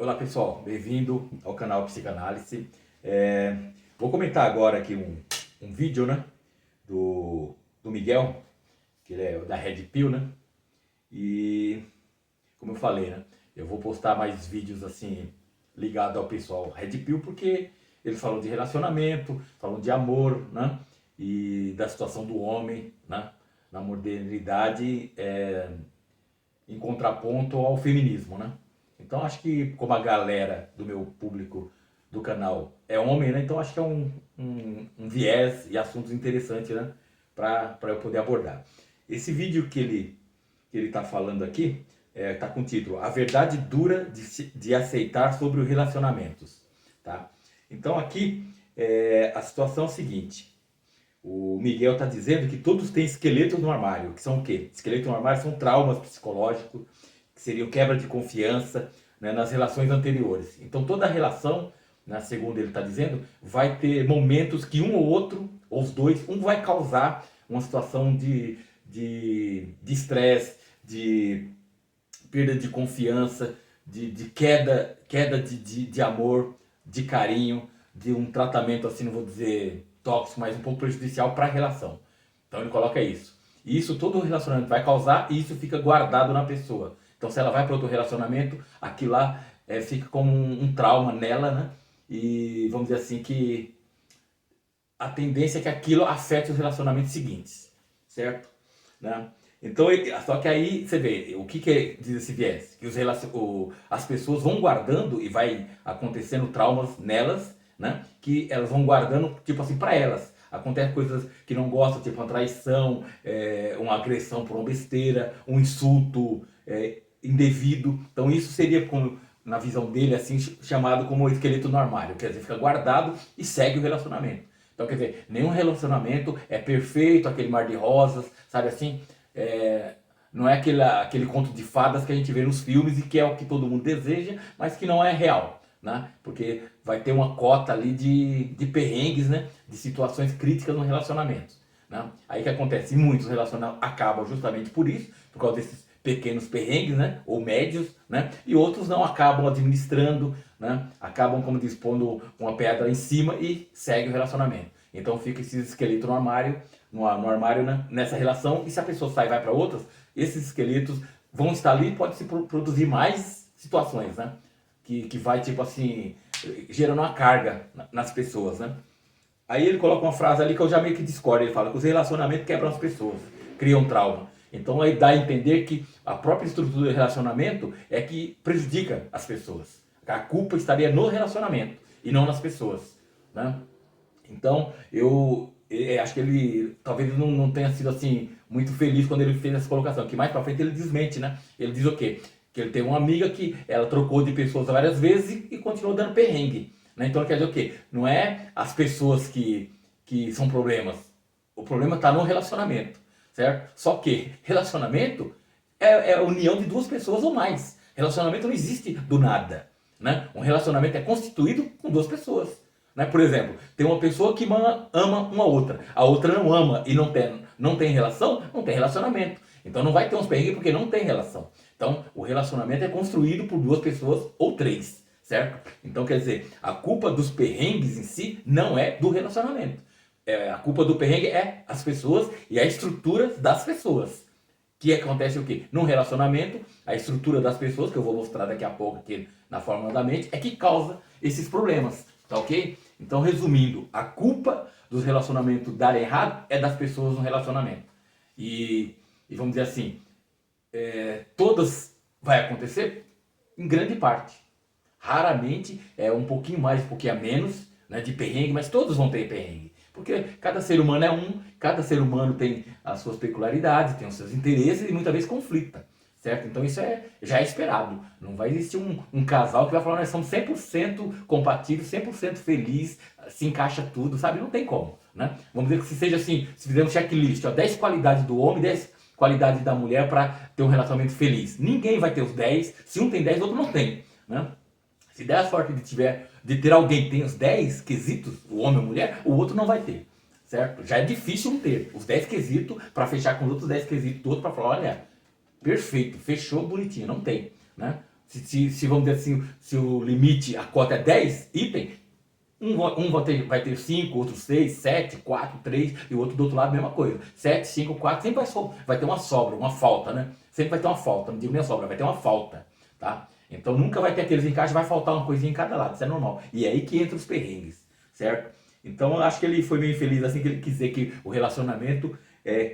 Olá pessoal, bem-vindo ao canal Psicanálise. Vou comentar agora aqui um vídeo, né, do Miguel, que ele é da Red Pill, né? E como eu falei, né, eu vou postar mais vídeos assim ligados ao pessoal Red Pill, porque eles falam de relacionamento, falam de amor, né? E da situação do homem, né, na modernidade, em contraponto ao feminismo, né? Então acho que como a galera do meu público do canal é homem, né? Então acho que é um viés e assuntos interessantes, né? Para eu poder abordar. Esse vídeo que ele tá falando aqui tá com o título A Verdade Dura de Aceitar sobre os Relacionamentos, tá? Então aqui a situação é a seguinte. O Miguel está dizendo que todos têm esqueletos no armário, que são o quê? Esqueletos no armário são traumas psicológicos, que seriam quebra de confiança, né, nas relações anteriores. Então toda relação, né, segundo ele está dizendo, vai ter momentos que um ou outro, ou os dois, um vai causar uma situação de estresse, de perda de confiança, de queda de amor, de carinho, de um tratamento assim, não vou dizer tóxico, mas um pouco prejudicial para a relação. Então ele coloca isso. E isso todo relacionamento vai causar e isso fica guardado na pessoa. Então se ela vai para outro relacionamento, aquilo lá fica como um trauma nela, né? E vamos dizer assim que a tendência é que aquilo afete os relacionamentos seguintes, certo? Né? Então, só que aí você vê, o que diz esse viés? Que as pessoas vão guardando e vai acontecendo traumas nelas, né? Que elas vão guardando, tipo assim, para elas. Acontecem coisas que não gostam, tipo uma traição, uma agressão por uma besteira, um insulto indevido. Então isso seria, como, na visão dele, assim, chamado como esqueleto no armário. Quer dizer, fica guardado e segue o relacionamento. Então, quer dizer, nenhum relacionamento é perfeito, aquele mar de rosas, sabe assim? Não é aquele conto de fadas que a gente vê nos filmes e que é o que todo mundo deseja, mas que não é real, né? Porque vai ter uma cota ali de perrengues, né? De situações críticas no relacionamento, né? Aí que acontece? Muitos relacionamentos acabam justamente por isso, por causa desses pequenos perrengues, né? Ou médios, né? E outros não acabam administrando, né? Acabam, como diz, pondo uma pedra em cima e segue o relacionamento. Então fica esse esqueleto no armário, no armário, né? Nessa relação, e se a pessoa sai e vai para outras, esses esqueletos vão estar ali e pode se produzir mais situações, né? Que vai, tipo assim, gerando uma carga nas pessoas, né? Aí ele coloca uma frase ali que eu já meio que discordo. Ele fala que os relacionamentos quebram as pessoas, criam trauma. Então aí dá a entender que a própria estrutura do relacionamento é que prejudica as pessoas. A culpa estaria no relacionamento e não nas pessoas, né? Então eu acho que ele talvez não tenha sido assim muito feliz quando ele fez essa colocação. Que mais pra frente ele desmente, né? Ele diz o quê? Que ele tem uma amiga que ela trocou de pessoas várias vezes e continuou dando perrengue. Né? Então quer dizer o quê? Não é as pessoas que são problemas. O problema está no relacionamento, certo? Só que relacionamento é a união de duas pessoas ou mais. Relacionamento não existe do nada, né? Um relacionamento é constituído com duas pessoas. Né? Por exemplo, tem uma pessoa que ama uma outra, a outra não ama e não tem relação, não tem relacionamento. Então não vai ter uns perrengues porque não tem relação. Então o relacionamento é construído por duas pessoas ou três, certo? Então quer dizer, a culpa dos perrengues em si não é do relacionamento. A culpa do perrengue é as pessoas e a estrutura das pessoas. Que acontece o quê? Num relacionamento, a estrutura das pessoas, que eu vou mostrar daqui a pouco aqui na fórmula da mente, é que causa esses problemas, tá ok? Então, resumindo, a culpa dos relacionamentos darem errado é das pessoas no relacionamento. E vamos dizer assim, todas vai acontecer em grande parte. Raramente é um pouquinho mais, um pouquinho a menos, né, de perrengue, mas todos vão ter perrengue. Porque cada ser humano é um, cada ser humano tem as suas peculiaridades, tem os seus interesses e muitas vezes conflita, certo? Então isso já é esperado. Não vai existir um casal que vai falar, nós somos 100% compatíveis, 100% feliz, se encaixa tudo, sabe? Não tem como, né? Vamos dizer que se seja assim, se fizer um checklist, ó, 10 qualidades do homem, 10 qualidades da mulher para ter um relacionamento feliz. Ninguém vai ter os 10, se um tem 10, o outro não tem, né? Se der a sorte de ter alguém que tem os 10 quesitos, o homem ou a mulher, o outro não vai ter, certo? Já é difícil um ter os 10 quesitos para fechar com os outros 10 quesitos do outro para falar, olha, perfeito, fechou bonitinho, não tem, né? Se vamos dizer assim, se o limite, a cota é 10 itens, vai ter 5, outro 6, 7, 4, 3, e o outro do outro lado, mesma coisa. 7, 5, 4, sempre vai ter uma sobra, uma falta, né? Sempre vai ter uma falta, não digo nem a sobra, vai ter uma falta, tá? Então nunca vai ter aqueles encaixes, vai faltar uma coisinha em cada lado, isso é normal. E é aí que entra os perrengues, certo? Então eu acho que ele foi meio infeliz assim, que ele quis dizer que o relacionamento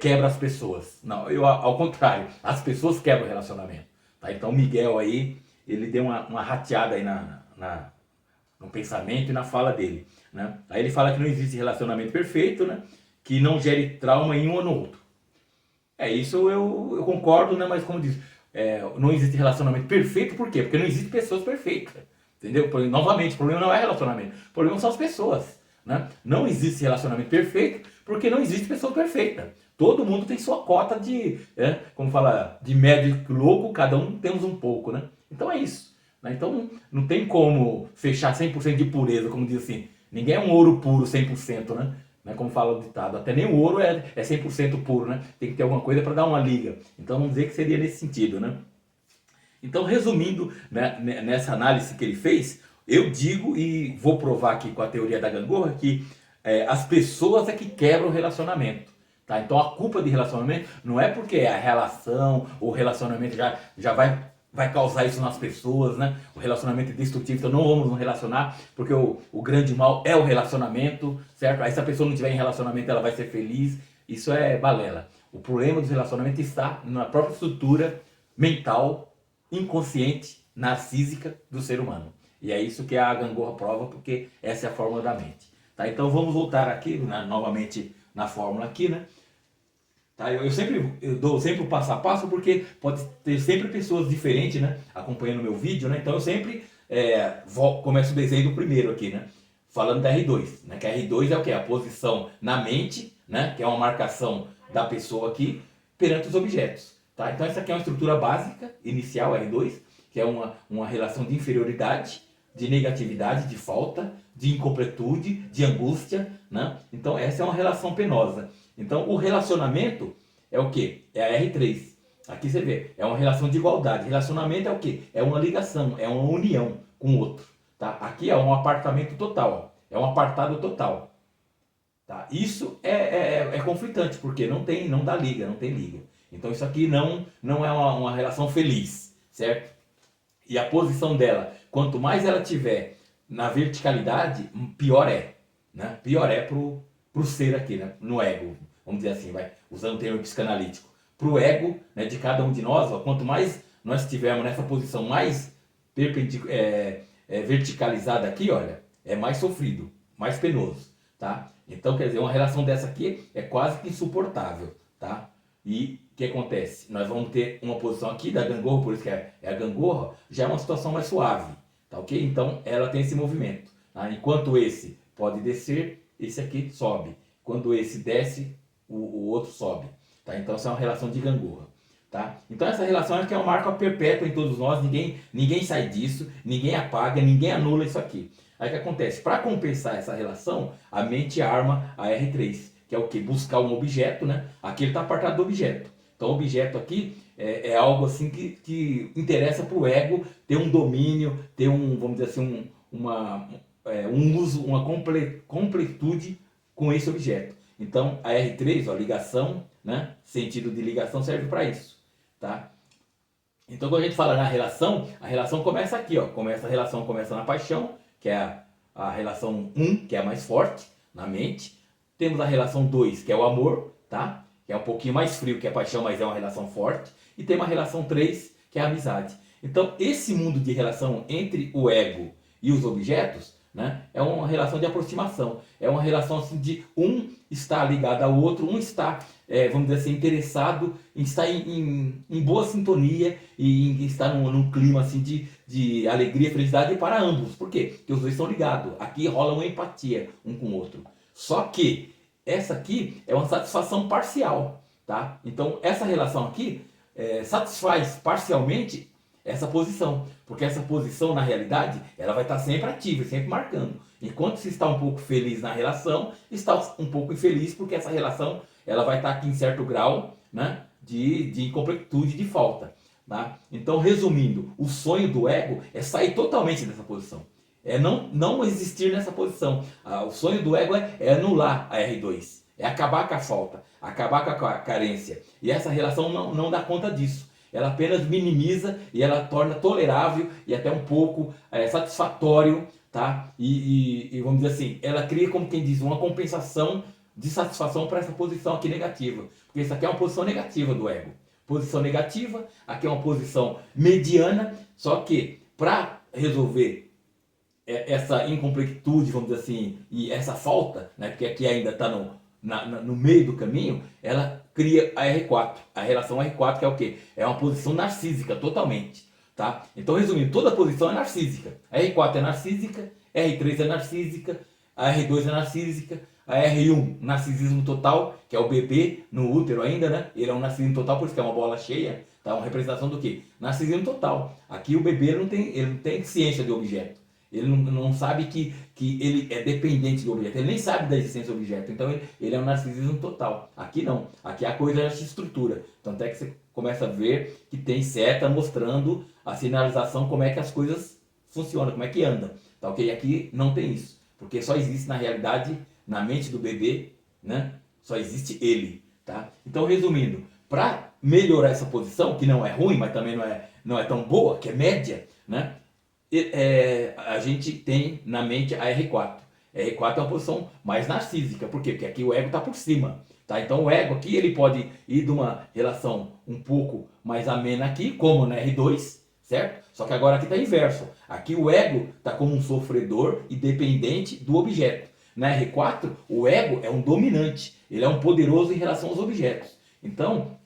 quebra as pessoas. Não, eu ao contrário, as pessoas quebram o relacionamento. Tá? Então o Miguel aí, ele deu uma rateada aí no pensamento e na fala dele, né? Aí ele fala que não existe relacionamento perfeito, né? Que não gere trauma em um ou no outro. Isso eu concordo, né? Mas como diz, não existe relacionamento perfeito, por quê? Porque não existem pessoas perfeitas, entendeu? Novamente, o problema não é relacionamento, o problema são as pessoas, né? Não existe relacionamento perfeito, porque não existe pessoa perfeita. Todo mundo tem sua cota de, como fala, de médico louco, cada um temos um pouco, né? Então é isso. Né? Então não tem como fechar 100% de pureza, como diz assim. Ninguém é um ouro puro 100%, né? Como fala o ditado. Até nem o ouro é 100% puro, né? Tem que ter alguma coisa para dar uma liga. Então vamos dizer que seria nesse sentido, né? Então, resumindo, né, nessa análise que ele fez, eu digo e vou provar aqui com a teoria da gangorra que as pessoas é que quebram o relacionamento. Tá? Então a culpa de relacionamento não é porque a relação, o relacionamento já vai causar isso nas pessoas, né? O relacionamento é destrutivo, então não vamos nos relacionar, porque o grande mal é o relacionamento, certo? Aí se a pessoa não tiver em relacionamento, ela vai ser feliz. Isso é balela. O problema dos relacionamentos está na própria estrutura mental, inconsciente, narcísica do ser humano. E é isso que a gangorra prova, porque essa é a fórmula da mente. Tá? Então vamos voltar aqui, né, novamente na fórmula aqui, né? Tá? Eu dou sempre o passo a passo, porque pode ter sempre pessoas diferentes, né, acompanhando o meu vídeo, né? Então eu sempre começo o desenho do primeiro aqui, né? Falando da R2, né? Que a R2 é o que? A posição na mente, né? Que é uma marcação da pessoa aqui perante os objetos. Tá? Então essa aqui é uma estrutura básica, inicial, R2, que é uma relação de inferioridade, de negatividade, de falta, de incompletude, de angústia, né? Então essa é uma relação penosa. Então o relacionamento é o que? É a R3. Aqui você vê, é uma relação de igualdade. Relacionamento é o que? É uma ligação, é uma união com o outro. Tá? Aqui é um apartamento total, ó. É um apartado total. Tá? Isso é conflitante, porque não dá liga, não tem liga. Então isso aqui não é uma relação feliz, certo? E a posição dela, quanto mais ela tiver na verticalidade, pior é. Né? Pior é pro ser aqui, né? No ego, vamos dizer assim, usando o termo psicanalítico. Pro ego, né, de cada um de nós, ó, quanto mais nós estivermos nessa posição mais verticalizada aqui, olha, é mais sofrido, mais penoso. Tá? Então, quer dizer, uma relação dessa aqui é quase que insuportável. Tá? E o que acontece? Nós vamos ter uma posição aqui da gangorra, por isso que é a gangorra, já é uma situação mais suave, tá ok? Então ela tem esse movimento. Tá? Enquanto esse pode descer, esse aqui sobe. Quando esse desce, o outro sobe. Tá? Então essa é uma relação de gangorra. Tá? Então essa relação é que é uma marca perpétua em todos nós, ninguém sai disso, ninguém apaga, ninguém anula isso aqui. Aí o que acontece? Para compensar essa relação, a mente arma a R3, que é o que? Buscar um objeto, né? Aqui ele está apartado do objeto. Então o objeto aqui é algo assim que interessa para o ego ter um domínio, ter vamos dizer assim, um uso, uma completude com esse objeto. Então a R3, ó, ligação, né? Sentido de ligação serve para isso. Tá? Então quando a gente fala na relação, a relação começa aqui, ó. A relação começa na paixão, que é a relação 1, que é a mais forte na mente. Temos a relação 2, que é o amor, tá? Que é um pouquinho mais frio que a paixão, mas é uma relação forte. E tem uma relação 3, que é a amizade. Então esse mundo de relação entre o ego e os objetos, né, é uma relação de aproximação. É uma relação assim, de um estar ligado ao outro, um está, vamos dizer assim, interessado em estar em boa sintonia e em estar num clima assim, de alegria, felicidade para ambos. Por quê? Porque os dois estão ligados. Aqui rola uma empatia um com o outro. Só que essa aqui é uma satisfação parcial. Tá? Então essa relação aqui satisfaz parcialmente essa posição, porque essa posição na realidade ela vai estar sempre ativa, sempre marcando. Enquanto se está um pouco feliz na relação, está um pouco infeliz porque essa relação ela vai estar aqui em certo grau, né, de incompletude, de falta. Tá? Então, resumindo, o sonho do ego é sair totalmente dessa posição. É não existir nessa posição. O sonho do ego é anular a R2. É acabar com a falta, acabar com a carência. E essa relação não dá conta disso. Ela apenas minimiza e ela torna tolerável e até um pouco satisfatório, tá? E vamos dizer assim, ela cria, como quem diz, uma compensação de satisfação para essa posição aqui negativa. Porque isso aqui é uma posição negativa do ego. Posição negativa, aqui é uma posição mediana, só que para resolver essa incompletude, vamos dizer assim, e essa falta, né, porque aqui ainda está no meio do caminho, ela cria a R4, a relação R4, que é o quê? É uma posição narcísica, totalmente. Tá? Então, resumindo, toda posição é narcísica. A R4 é narcísica, a R3 é narcísica, a R2 é narcísica, a R1, narcisismo total, que é o bebê no útero ainda, né? Ele é um narcisismo total, por isso que é uma bola cheia, tá? Uma representação do quê? Narcisismo total. Aqui o bebê ele não tem ciência de objeto. Ele não sabe que ele é dependente do objeto. Ele nem sabe da existência do objeto. Então ele é um narcisismo total. Aqui não. Aqui a coisa já se estrutura. Tanto é que você começa a ver que tem seta mostrando a sinalização, como é que as coisas funcionam, como é que anda. Tá, ok? Aqui não tem isso. Porque só existe na realidade, na mente do bebê, né? Só existe ele. Tá? Então, resumindo, para melhorar essa posição, que não é ruim, mas também não é tão boa, que é média, né? A gente tem na mente a R4. A R4 é uma posição mais narcísica. Por quê? Porque aqui o ego está por cima. Tá? Então o ego aqui ele pode ir de uma relação um pouco mais amena aqui, como na R2, certo? Só que agora aqui está inverso. Aqui o ego está como um sofredor e dependente do objeto. Na R4, o ego é um dominante. Ele é um poderoso em relação aos objetos. Então,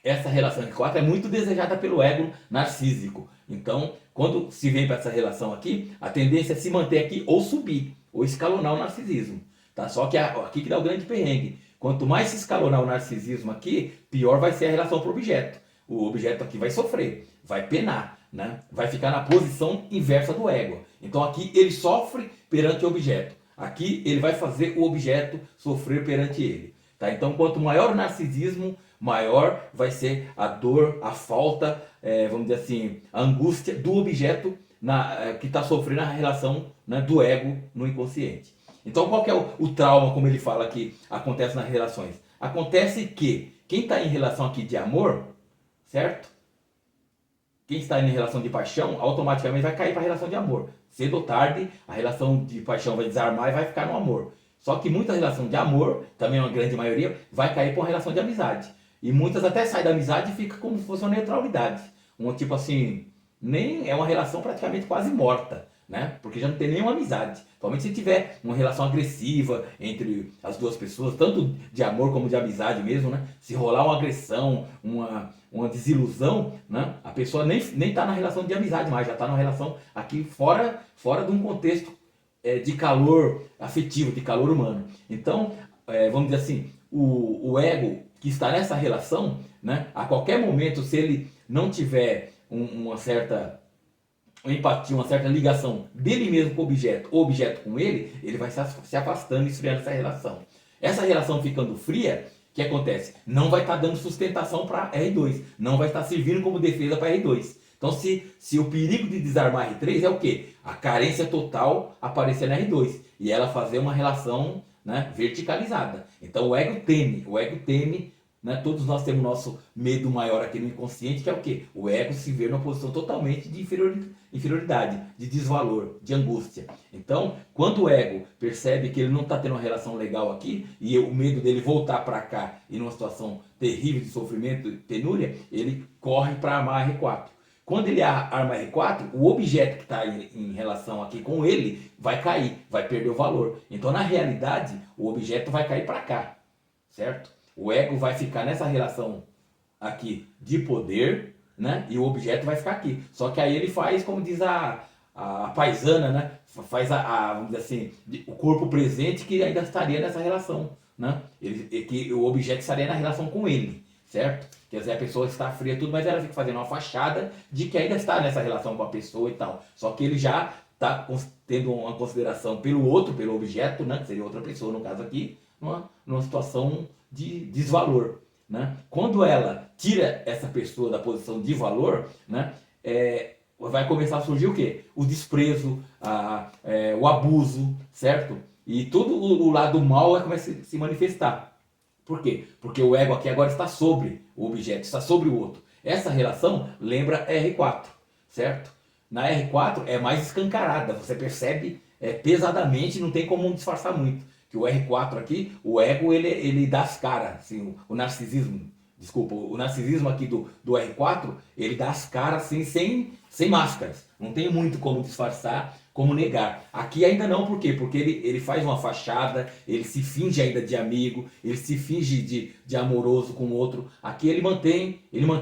essa relação R4 é muito desejada pelo ego narcísico. Então, quando se vem para essa relação aqui, a tendência é se manter aqui ou subir, ou escalonar o narcisismo. Tá? Só que aqui que dá o grande perrengue. Quanto mais se escalonar o narcisismo aqui, pior vai ser a relação para o objeto. O objeto aqui vai sofrer, vai penar, né? Vai ficar na posição inversa do ego. Então aqui ele sofre perante o objeto. Aqui ele vai fazer o objeto sofrer perante ele. Tá? Então quanto maior o narcisismo, maior vai ser a dor, a falta, vamos dizer assim, a angústia do objeto que está sofrendo a relação, né, do ego no inconsciente. Então qual que é o trauma, como ele fala que acontece nas relações? Acontece que quem está em relação aqui de amor, certo? Quem está em relação de paixão, automaticamente vai cair para a relação de amor. Cedo ou tarde, a relação de paixão vai desarmar e vai ficar no amor. Só que muita relação de amor, também uma grande maioria, vai cair para uma relação de amizade. E muitas até saem da amizade e fica como se fosse uma neutralidade. Um tipo assim, nem é uma relação praticamente quase morta, né? Porque já não tem nenhuma amizade. Somente se tiver uma relação agressiva entre as duas pessoas, tanto de amor como de amizade mesmo, né? Se rolar uma agressão, uma desilusão, né? A pessoa nem está na relação de amizade mais, já está numa relação aqui fora de um contexto de calor afetivo, de calor humano. Então, vamos dizer assim, o ego que está nessa relação, né, a qualquer momento, se ele não tiver uma certa empatia, uma certa ligação dele mesmo com o objeto com ele vai se afastando e esfriando essa relação. Essa relação ficando fria, o que acontece? Não vai estar dando sustentação para R2, não vai estar servindo como defesa para R2. Então, se o perigo de desarmar R3 é o quê? A carência total aparecer na R2 e ela fazer uma relação, né, verticalizada. Então o ego teme, né? Todos nós temos nosso medo maior aqui no inconsciente, que é o quê? O ego se vê numa posição totalmente de inferioridade, de desvalor, de angústia. Então, quando o ego percebe que ele não está tendo uma relação legal aqui, e o medo dele voltar para cá e numa situação terrível de sofrimento e penúria, ele corre para armar R4. Quando ele arma R4, o objeto que está em relação aqui com ele vai cair, vai perder o valor. Então, na realidade, o objeto vai cair para cá, certo? O ego vai ficar nessa relação aqui de poder, né? E o objeto vai ficar aqui. Só que aí ele faz, como diz a paisana, né? Faz vamos dizer assim, o corpo presente que ainda estaria nessa relação, né? Que o objeto estaria na relação com ele, certo? Quer dizer, a pessoa está fria e tudo, mas ela fica fazendo uma fachada de que ainda está nessa relação com a pessoa e tal. Só que ele já está tendo uma consideração pelo outro, pelo objeto, né? Que seria outra pessoa, no caso aqui, numa situação de desvalor, né? Quando ela tira essa pessoa da posição de valor, né? Vai começar a surgir o quê? O desprezo, o abuso, certo? E todo o lado mal vai começar a se manifestar. Por quê? Porque o ego aqui agora está sobre o objeto, está sobre o outro. Essa relação lembra R4, certo? Na R4 é mais escancarada, você percebe pesadamente, não tem como disfarçar muito. Que o R4 aqui, o ego, ele dá as caras, assim, o narcisismo, desculpa, o narcisismo aqui do R4, ele dá as caras assim, sem máscaras. Não tem muito como disfarçar, como negar. Aqui ainda não, por quê? Porque ele faz uma fachada, ele se finge ainda de amigo, ele se finge de amoroso com o outro. Aqui ele mantém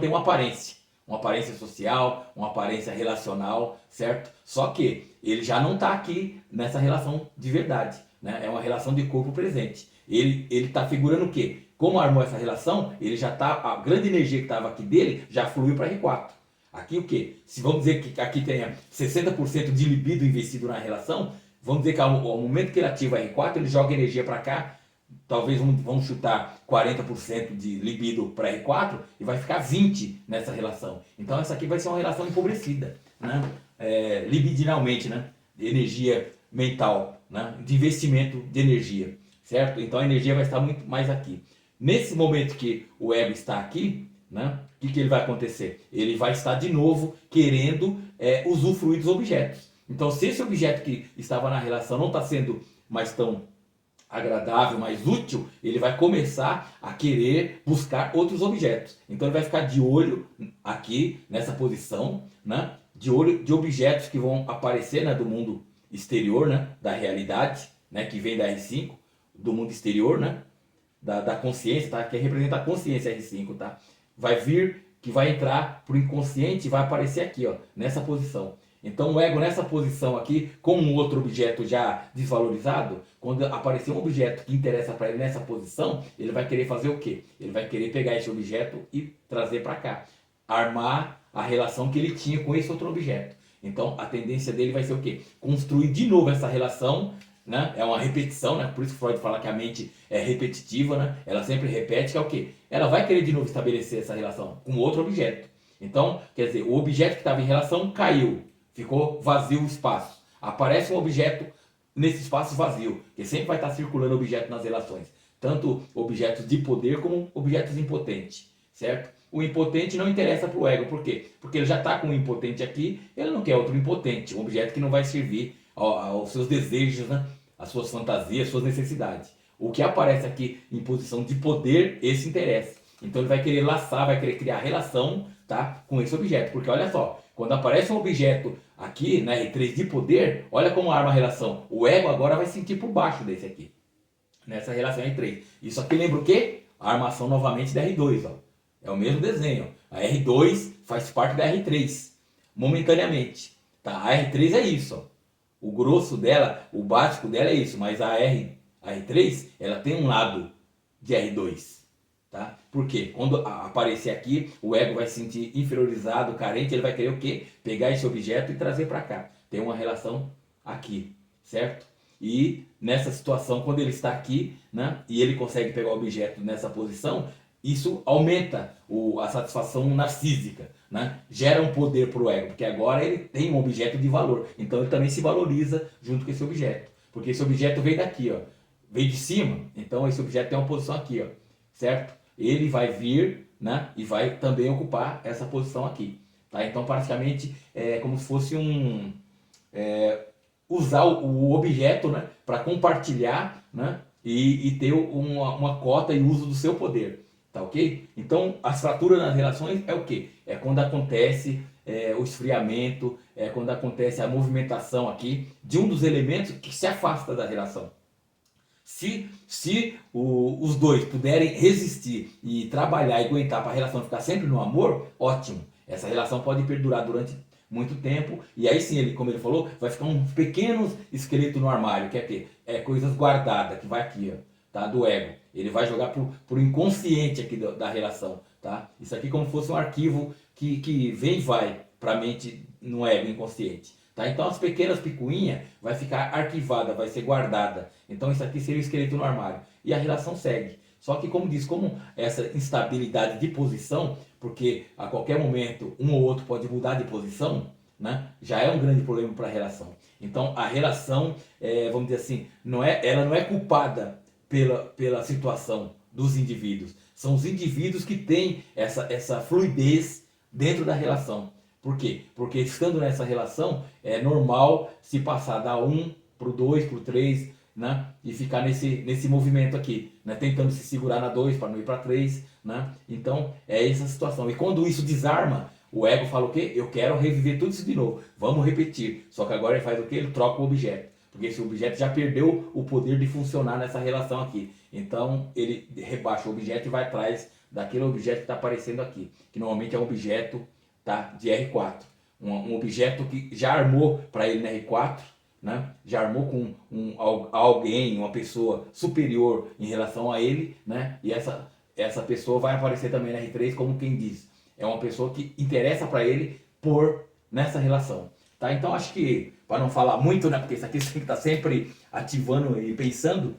uma aparência social, uma aparência relacional, certo? Só que ele já não está aqui nessa relação de verdade, né? É uma relação de corpo presente. Ele está figurando o quê? Como armou essa relação, ele já está, a grande energia que estava aqui dele já fluiu para R4. Aqui o quê? Se vamos dizer que aqui tenha 60% de libido investido na relação, vamos dizer que ao momento que ele ativa R4, ele joga energia para cá, talvez vamos chutar 40% de libido para R4 e vai ficar 20% nessa relação. Então essa aqui vai ser uma relação empobrecida, né? Libidinalmente, né? De energia mental, né? De investimento de energia, certo? Então a energia vai estar muito mais aqui. Nesse momento que o ego está aqui, né? O que ele vai acontecer? Ele vai estar de novo querendo usufruir dos objetos. Então se esse objeto que estava na relação não está sendo mais tão agradável, mais útil, ele vai começar a querer buscar outros objetos. Então ele vai ficar de olho aqui nessa posição, né? De olho de objetos que vão aparecer, né, do mundo exterior, né, da realidade, né, que vem da R5, do mundo exterior, né, da consciência, tá? Que representa a consciência R5, tá? Vai vir, que vai entrar pro inconsciente e vai aparecer aqui, ó, nessa posição. Então o ego nessa posição aqui, com um outro objeto já desvalorizado, quando aparecer um objeto que interessa para ele nessa posição, ele vai querer fazer o quê? Ele vai querer pegar esse objeto e trazer para cá. Armar a relação que ele tinha com esse outro objeto. Então a tendência dele vai ser o quê? Construir de novo essa relação, né? É uma repetição, né? Por isso que Freud fala que a mente é repetitiva, né? Ela sempre repete, que é o quê? Ela vai querer de novo estabelecer essa relação com outro objeto. Então, quer dizer, o objeto que estava em relação caiu. Ficou vazio o espaço. Aparece um objeto nesse espaço vazio, que sempre vai estar circulando objeto nas relações. Tanto objetos de poder como objetos impotentes, certo? O impotente não interessa para o ego, por quê? Porque ele já está com um impotente aqui, ele não quer outro impotente, um objeto que não vai servir aos seus desejos, né? Às suas fantasias, às suas necessidades. O que aparece aqui em posição de poder, esse interessa. Então ele vai querer laçar, vai querer criar relação, tá, com esse objeto, porque olha só, quando aparece um objeto aqui na R3 de poder, olha como arma a relação. O ego agora vai sentir por baixo desse aqui, nessa relação R3. Isso aqui lembra o quê? A armação novamente da R2, ó. É o mesmo desenho. A R2 faz parte da R3, momentaneamente. Tá? A R3 é isso, ó. O grosso dela, o básico dela é isso, mas a R3, ela tem um lado de R2. Tá? Por quê? Quando aparecer aqui, o ego vai se sentir inferiorizado, carente, ele vai querer o quê? Pegar esse objeto e trazer para cá. Tem uma relação aqui, certo? E nessa situação, quando ele está aqui, né, e ele consegue pegar o objeto nessa posição, isso aumenta a satisfação narcísica, né? Gera um poder para o ego, porque agora ele tem um objeto de valor, então ele também se valoriza junto com esse objeto, porque esse objeto veio daqui, ó, veio de cima, então esse objeto tem uma posição aqui, ó, certo? Ele vai vir, né, e vai também ocupar essa posição aqui, tá? Então praticamente é como se fosse usar o objeto, né, para compartilhar, né, e ter uma cota e uso do seu poder, tá ok? Então as fraturas nas relações é o que? É quando acontece o esfriamento, é quando acontece a movimentação aqui de um dos elementos que se afasta da relação. Se os dois puderem resistir e trabalhar e aguentar para a relação ficar sempre no amor, ótimo. Essa relação pode perdurar durante muito tempo e aí sim, ele, como ele falou, vai ficar um pequeno esqueleto no armário, que é o quê? É coisas guardadas, que vai aqui, ó, tá? Do ego. Ele vai jogar pro inconsciente aqui da relação, tá? Isso aqui como se fosse um arquivo que vem e vai para a mente no ego inconsciente. Tá? Então as pequenas picuinhas vai ficar arquivada, vai ser guardada. Então isso aqui seria o esqueleto no armário. E a relação segue. Só que, como diz, como essa instabilidade de posição, porque a qualquer momento um ou outro pode mudar de posição, né, já é um grande problema para a relação. Então, a relação, vamos dizer assim, ela não é culpada pela situação dos indivíduos. São os indivíduos que têm essa fluidez dentro da relação. Por quê? Porque estando nessa relação, é normal se passar da 1 para o 2, para o 3, né? E ficar nesse movimento aqui, né? Tentando se segurar na 2 para não ir para 3, né? Então, é essa situação. E quando isso desarma, o ego fala o quê? Eu quero reviver tudo isso de novo. Vamos repetir. Só que agora ele faz o quê? Ele troca o objeto. Porque esse objeto já perdeu o poder de funcionar nessa relação aqui. Então, ele rebaixa o objeto e vai atrás daquele objeto que está aparecendo aqui. Que normalmente é um objeto, tá, de R4. Um objeto que já armou para ele na R4, né? Já armou com alguém, uma pessoa superior em relação a ele, né? E essa pessoa vai aparecer também na R3 como quem diz. É uma pessoa que interessa para ele por nessa relação. Tá? Então acho que, para não falar muito, né? Porque isso aqui você tem que estar sempre ativando e pensando,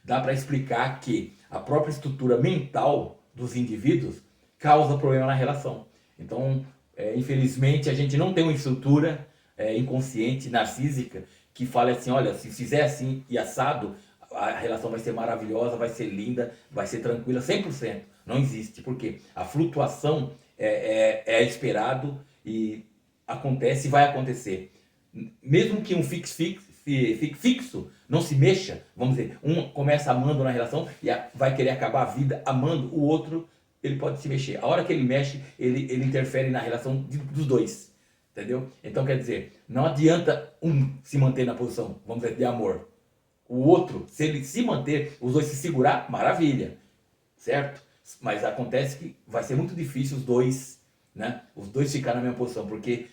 dá para explicar que a própria estrutura mental dos indivíduos causa problema na relação. Então, infelizmente, a gente não tem uma estrutura inconsciente, narcísica, que fale assim, olha, se fizer assim e assado, a relação vai ser maravilhosa, vai ser linda, vai ser tranquila, 100%. Não existe, porque a flutuação é esperado e acontece e vai acontecer. Mesmo que um fixo não se mexa, vamos dizer, um começa amando na relação e vai querer acabar a vida amando, o outro ele pode se mexer. A hora que ele mexe, ele interfere na relação dos dois. Entendeu? Então quer dizer, não adianta um se manter na posição, vamos dizer, de amor. O outro, se ele se manter, os dois se segurar, maravilha. Certo? Mas acontece que vai ser muito difícil os dois, né? Os dois ficarem na mesma posição, porque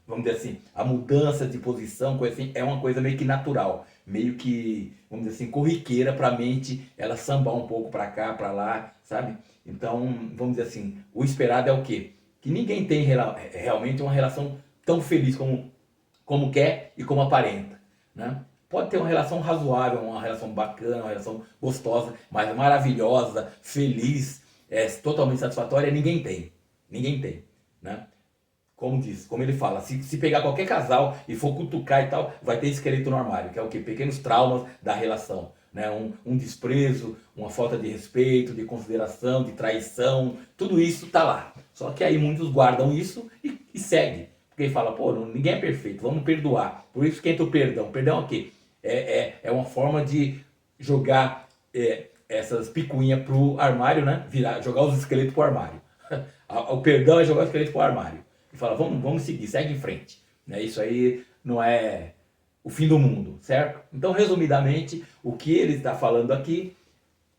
vamos dizer assim, a mudança de posição, coisa assim, é uma coisa meio que natural, meio que, vamos dizer assim, corriqueira para a mente, ela sambar um pouco para cá, para lá, sabe? Então, vamos dizer assim, o esperado é o quê? Que ninguém tem realmente uma relação tão feliz como quer e como aparenta, né? Pode ter uma relação razoável, uma relação bacana, uma relação gostosa, mas maravilhosa, feliz, totalmente satisfatória, ninguém tem. Ninguém tem, né? Como diz, como ele fala, se pegar qualquer casal e for cutucar e tal, vai ter esqueleto no armário, que é o quê? Pequenos traumas da relação, né? Um desprezo, uma falta de respeito, de consideração, de traição, tudo isso tá lá. Só que aí muitos guardam isso e seguem. Porque ele fala, pô, ninguém é perfeito, vamos perdoar. Por isso que entra o perdão. Perdão é o quê? É uma forma de jogar essas picuinhas pro armário, né? Jogar os esqueletos pro armário. O perdão é jogar os esqueletos pro armário. E fala, vamos seguir, segue em frente. Né? Isso aí não é o fim do mundo, certo? Então, resumidamente, o que ele está falando aqui,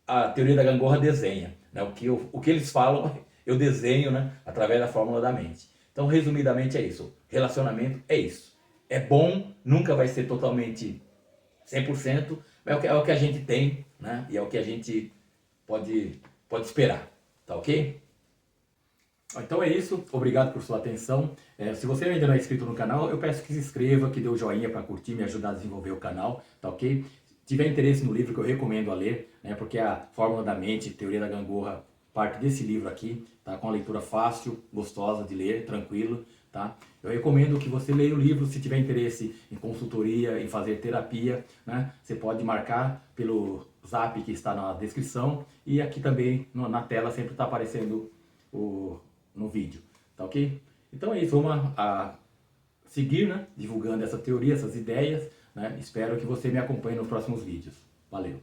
a teoria da gangorra desenha. Né? O que eles falam, eu desenho, né? Através da fórmula da mente. Então, resumidamente é isso. Relacionamento é isso. É bom, nunca vai ser totalmente 100%, mas é o que a gente tem, né? E é o que a gente pode esperar. Tá ok? Então é isso, obrigado por sua atenção. Se você ainda não é inscrito no canal, eu peço que se inscreva, que dê o joinha para curtir, me ajudar a desenvolver o canal, tá ok? Se tiver interesse no livro que eu recomendo a ler, né, porque a Fórmula da Mente, Teoria da Gangorra, parte desse livro aqui, tá? Com uma leitura fácil, gostosa de ler, tranquilo, tá? Eu recomendo que você leia o livro, se tiver interesse em consultoria, em fazer terapia, né? Você pode marcar pelo zap que está na descrição e aqui também na tela sempre está aparecendo no vídeo, tá ok? Então é isso, vamos a seguir, né, divulgando essa teoria, essas ideias, né? Espero que você me acompanhe nos próximos vídeos. Valeu!